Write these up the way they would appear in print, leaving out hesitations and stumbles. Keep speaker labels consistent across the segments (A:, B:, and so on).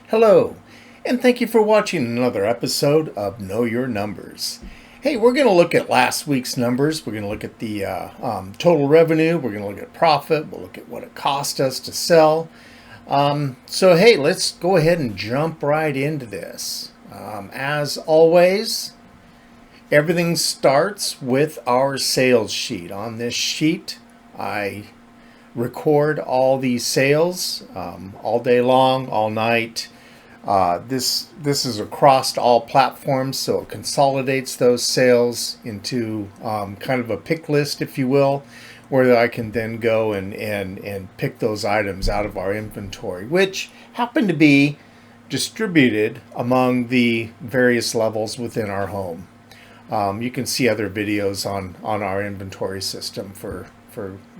A: Hello, and thank you for watching another episode of Know Your Numbers. Hey, we're going to look at last week's numbers. We're going to look at the total revenue. We're going to look at profit. We'll look at what it cost us to sell. Hey, let's go ahead and jump right into this. As always, everything starts with our sales sheet. On this sheet, I record all these sales all day long, all night. This is across all platforms, so it consolidates those sales into kind of a pick list, if you will, where I can then go and pick those items out of our inventory, which happen to be distributed among the various levels within our home. You can see other videos on our inventory system for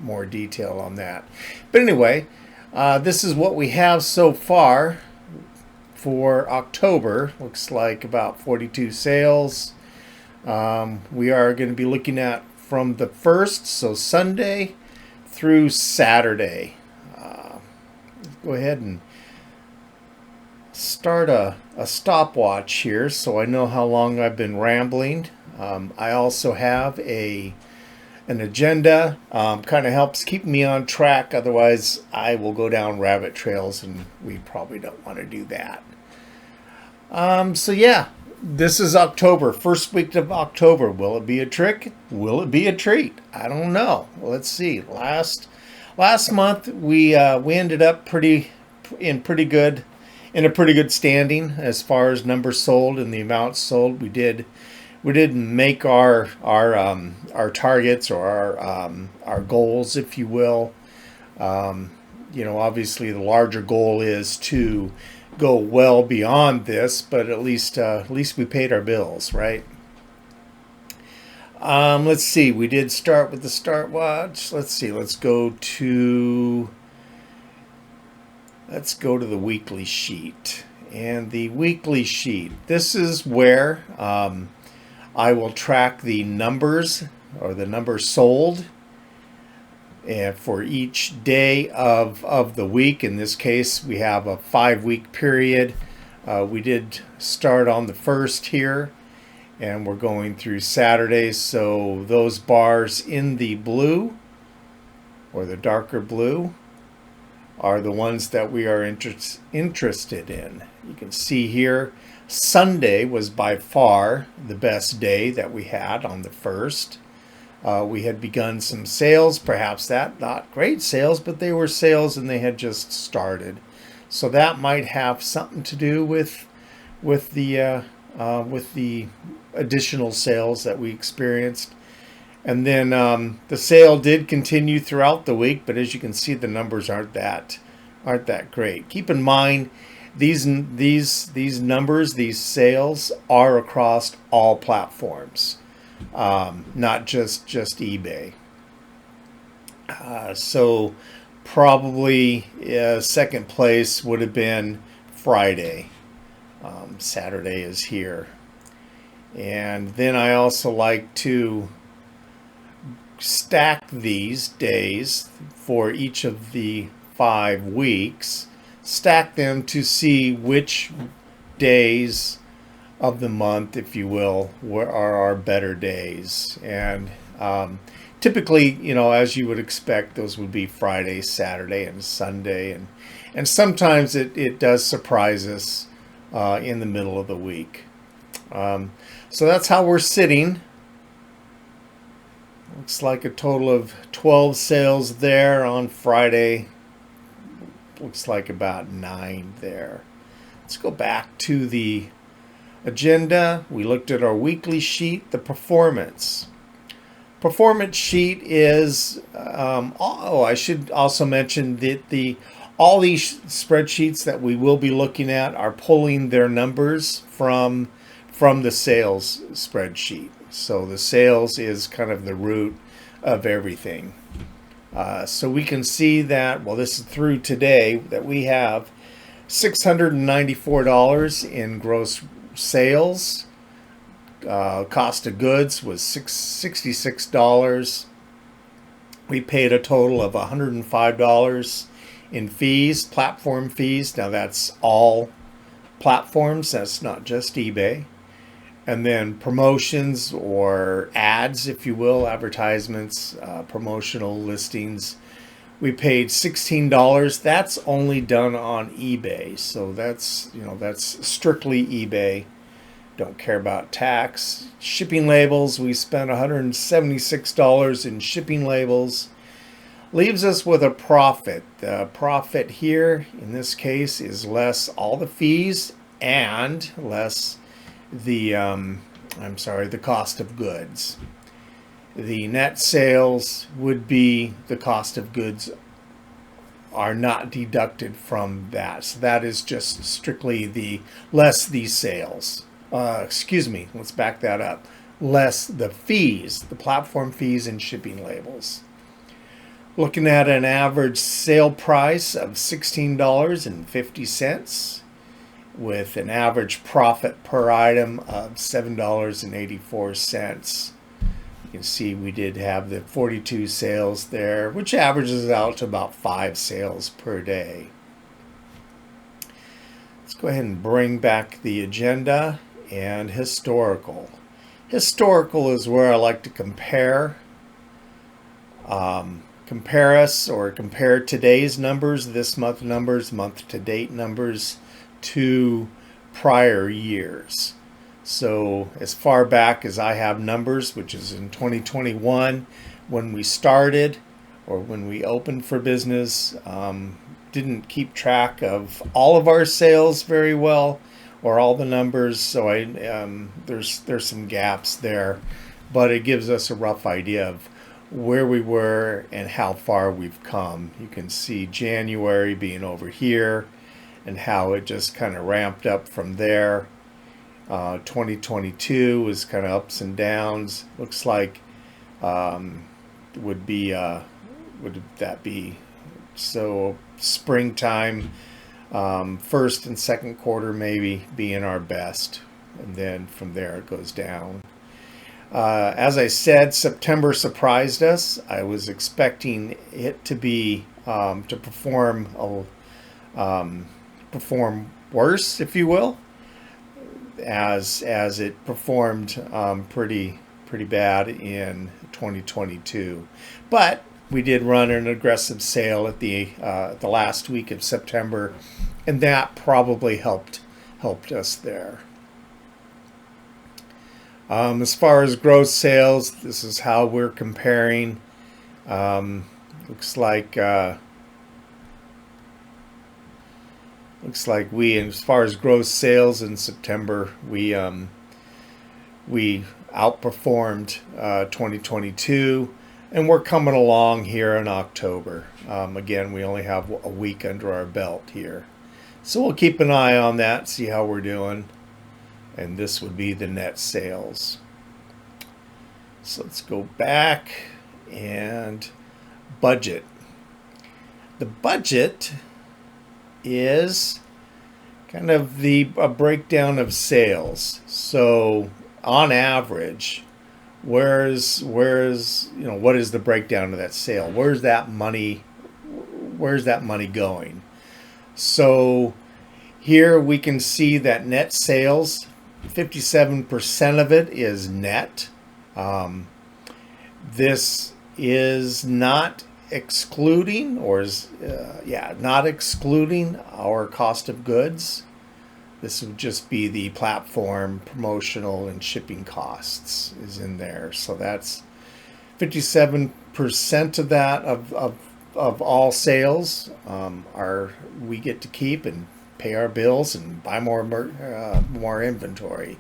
A: more detail on that. But anyway, this is what we have so far for October. Looks like about 42 sales. We are going to be looking at from the 1st, so Sunday, through Saturday. Go ahead and start a stopwatch here so I know how long I've been rambling. I also have an agenda. Kind of helps keep me on track. Otherwise, I will go down rabbit trails, and we probably don't want to do that. This is October, first week of October. Will it be a trick? Will it be a treat? I don't know. Let's see. Last month we ended up in a pretty good standing as far as numbers sold and the amounts sold. We did make our targets or our goals, if you will. Obviously the larger goal is to go well beyond this, but at least we paid our bills, right? Let's see. We did start with the start watch. Let's see. Let's go to the weekly sheet. And the weekly sheet. This is where I will track the numbers or the numbers sold and for each day of the week. In this case, we have a 5-week period. We did start on the 1st here, and we're going through Saturday. So those bars in the blue or the darker blue are the ones that we are interested in. You can see here, Sunday was by far the best day that we had on the 1st. We had begun some sales, perhaps not great sales, but they were sales and they had just started. So that might have something to do with the additional sales that we experienced. And then the sale did continue throughout the week, but as you can see, the numbers aren't that great. Keep in mind, these numbers, these sales are across all platforms. Not just eBay. So probably second place would have been Friday. Saturday is here. And then I also like to stack these days for each of the 5 weeks. Stack them to see which days of the month, if you will, are our better days. And typically, as you would expect, those would be Friday, Saturday, and Sunday. And sometimes it does surprise us in the middle of the week. So that's how we're sitting. Looks like a total of 12 sales there on Friday. Looks like about 9 there. Let's go back to the agenda. We looked at our weekly sheet, the performance sheet is I should also mention that all these spreadsheets that we will be looking at are pulling their numbers from the sales spreadsheet. So the sales is kind of the root of everything. So we can see that, this is through today, that we have $694 in gross sales. Cost of goods was $66. We paid a total of $105 in fees, platform fees. Now that's all platforms. That's not just eBay. And then promotions or ads, if you will, advertisements, promotional listings. We paid $16. That's only done on eBay. So that's strictly eBay. Don't care about tax. Shipping labels, we spent $176 in shipping labels. Leaves us with a profit. The profit here, in this case, is less all the fees and less the, the cost of goods. The net sales would be the cost of goods are not deducted from that. So that is just strictly the less the sales. Let's back that up. Less the fees, the platform fees and shipping labels. Looking at an average sale price of $16.50 with an average profit per item of $7.84. You can see we did have the 42 sales there, which averages out to about 5 sales per day. Let's go ahead and bring back the agenda and historical. Historical is where I like to compare today's numbers, this month numbers, month to date numbers to prior years. So as far back as I have numbers, which is in 2021, when we started or when we opened for business, didn't keep track of all of our sales very well or all the numbers. So there's some gaps there, but it gives us a rough idea of where we were and how far we've come. You can see January being over here and how it just kind of ramped up from there. 2022 was kind of ups and downs. Looks like would that be so springtime, first and second quarter maybe being our best, and then from there it goes down. As I said, September surprised us. I was expecting it to be to perform worse, if you will, as it performed pretty bad in 2022. But we did run an aggressive sale at the last week of September, and that probably helped us there. As far as gross sales, this is how we're comparing. Looks like we, as far as gross sales in September, we outperformed 2022, and we're coming along here in October. Again, we only have a week under our belt here, so we'll keep an eye on that, see how we're doing. And this would be the net sales. So let's go back and budget. The budget is kind of a breakdown of sales. So on average, what is the breakdown of that sale? Where's that money going? So here we can see that net sales, 57% of it is net. This is not excluding, not excluding our cost of goods. This would just be the platform, promotional, and shipping costs is in there. So that's 57% of that of all sales we get to keep and pay our bills and buy more inventory.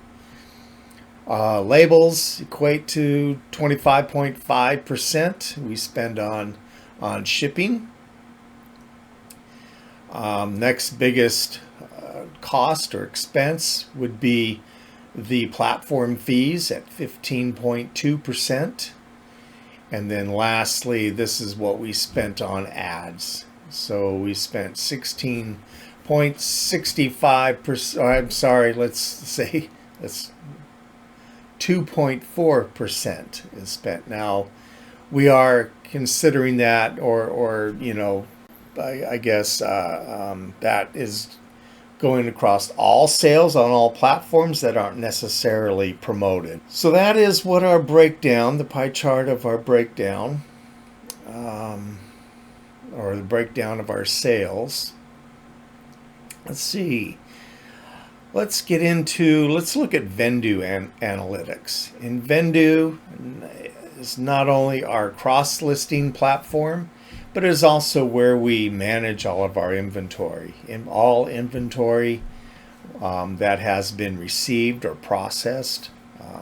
A: Labels equate to 25.5% we spend on shipping. Next biggest cost or expense would be the platform fees at 15.2%. And then lastly, this is what we spent on ads. So we spent 16.65%. I'm sorry, let's say that's 2.4% is spent. Now we are considering that, or I guess that is going across all sales on all platforms that aren't necessarily promoted. So that is what our breakdown, the pie chart of our breakdown, or the breakdown of our sales. Let's see. Let's look at Vendoo analytics. In Vendoo is not only our cross-listing platform, but it is also where we manage all of our inventory. All inventory that has been received or processed.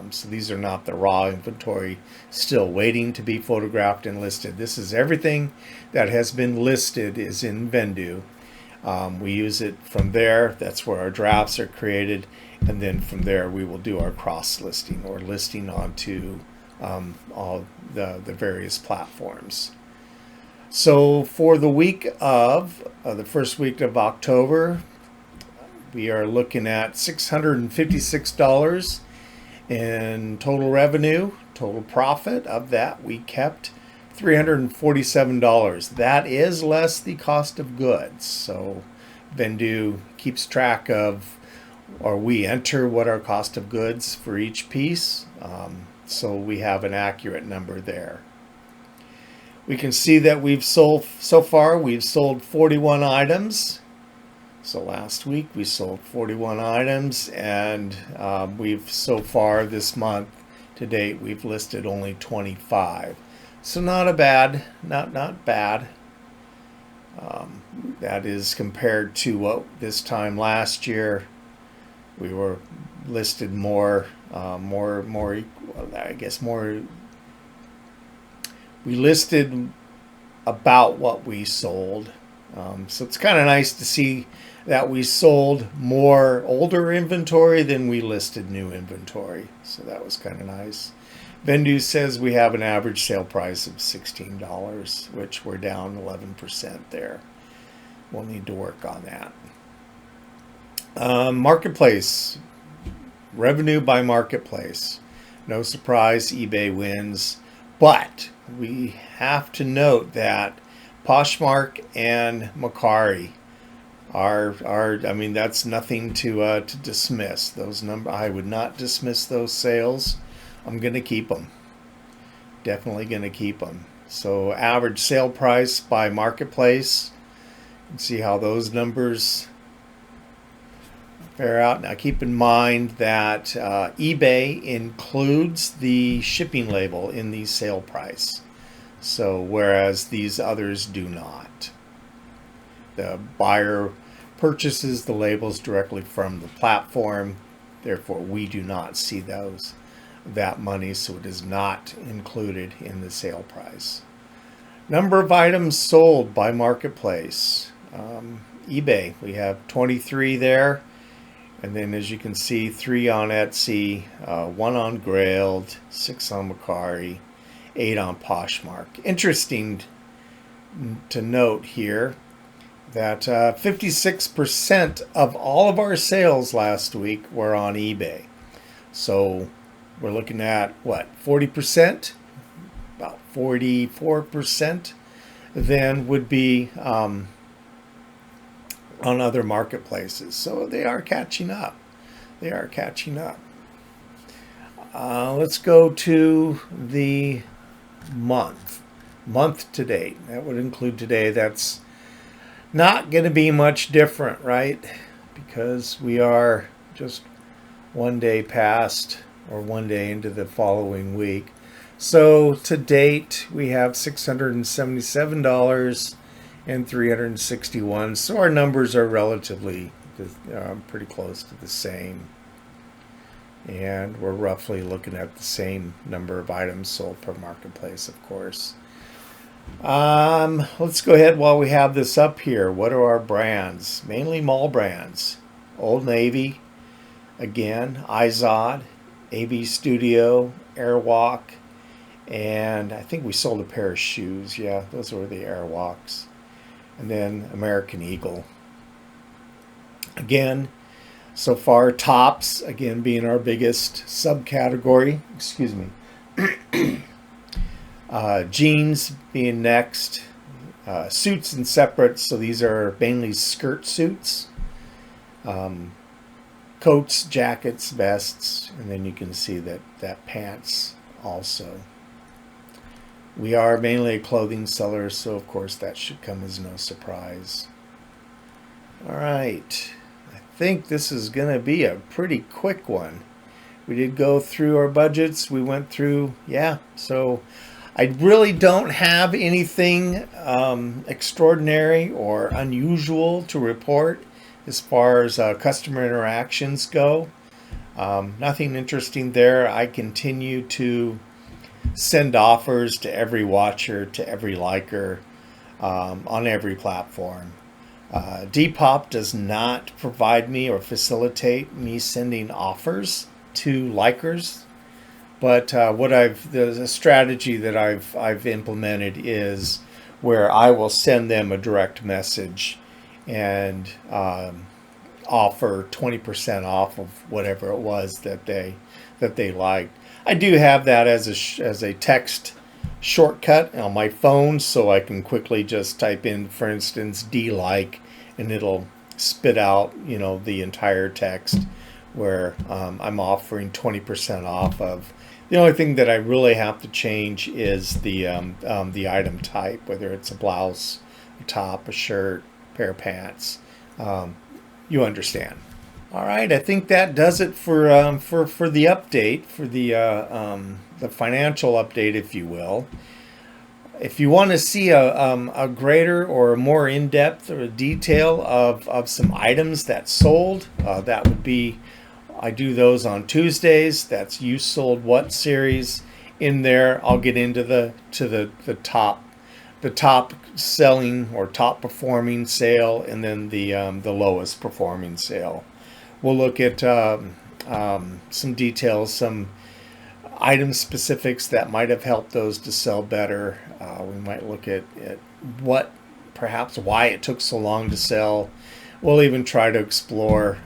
A: So these are not the raw inventory still waiting to be photographed and listed. This is everything that has been listed is in Vendoo. We use it from there. That's where our drafts are created. And then from there, we will do our cross-listing or listing onto all the various platforms. So for the week of, the first week of October, we are looking at $656 in total revenue. Total profit of that, we kept $347. That is less the cost of goods. So Vendoo keeps track of, or we enter what our cost of goods for each piece. So we have an accurate number there. We can see that so far we've sold 41 items. So last week we sold 41 items, and we've so far this month to date we've listed only 25. So not bad. That is compared to what this time last year we were listed more. We listed about what we sold. So it's kind of nice to see that we sold more older inventory than we listed new inventory. So that was kind of nice. Vendoo says we have an average sale price of $16, which we're down 11% there. We'll need to work on that. Marketplace. Revenue by marketplace. No surprise, eBay wins. But we have to note that Poshmark and Mercari that's nothing to dismiss. Those I would not dismiss those sales. I'm going to keep them. Definitely going to keep them. So average sale price by marketplace. You can see how those numbers fare out. Now keep in mind that eBay includes the shipping label in the sale price. So whereas these others do not. The buyer purchases the labels directly from the platform. Therefore, we do not see that money, so it is not included in the sale price. Number of items sold by marketplace. eBay, we have 23 there. And then as you can see, 3 on Etsy, 1 on Grailed, 6 on Mercari, 8 on Poshmark. Interesting to note here that 56% of all of our sales last week were on eBay. So we're looking at what, 40%? About 44% then would be on other marketplaces. So they are catching up. Let's go to the month to date. That would include today. That's not going to be much different, right? Because we are just one day past, or one day into the following week. So to date, we have $677 and $361. So our numbers are relatively pretty close to the same. And we're roughly looking at the same number of items sold per marketplace, of course. Let's go ahead while we have this up here. What are our brands? Mainly mall brands. Old Navy, again, Izod, AV Studio, Airwalk, and I think we sold a pair of shoes. Yeah, those were the Airwalks. And then American Eagle. Again, so far, tops, again, being our biggest subcategory. Excuse me. Jeans being next. Suits and separates. So these are mainly skirt suits. Coats, jackets, vests, and then you can see that pants also. We are mainly a clothing seller, so of course that should come as no surprise. All right, I think this is going to be a pretty quick one. We did go through our budgets. We went through, so I really don't have anything extraordinary or unusual to report as far as customer interactions go. Nothing interesting there. I continue to send offers to every watcher, to every liker, on every platform. Depop does not provide me or facilitate me sending offers to likers, but the strategy that I've implemented is where I will send them a direct message and offer 20% off of whatever it was that they liked. I do have that as a text shortcut on my phone, so I can quickly just type in, for instance, D-like, and it'll spit out, the entire text where I'm offering 20% off of. The only thing that I really have to change is the item type, whether it's a blouse, a top, a shirt, pair of pants. You understand. All right, I think that does it for the update, for the financial update, if you will. If you want to see a greater or a more in-depth or a detail of some items that sold, that would be, I do those on Tuesdays. That's You Sold What series. In there, I'll get into the top selling or top performing sale, and then the lowest performing sale. We'll look at some details, some item specifics that might have helped those to sell better. We might look at perhaps why it took so long to sell. We'll even try to explore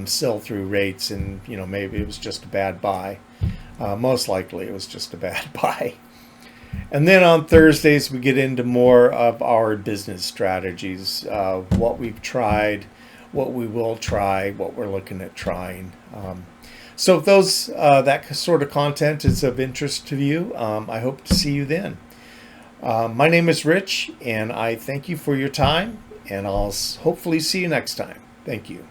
A: sell-through rates, and maybe it was just a bad buy. Most likely it was just a bad buy. And then on Thursdays we get into more of our business strategies, what we've tried, what we will try, what we're looking at trying. So if that sort of content is of interest to you, I hope to see you then. My name is Rich, and I thank you for your time, and I'll hopefully see you next time. Thank you.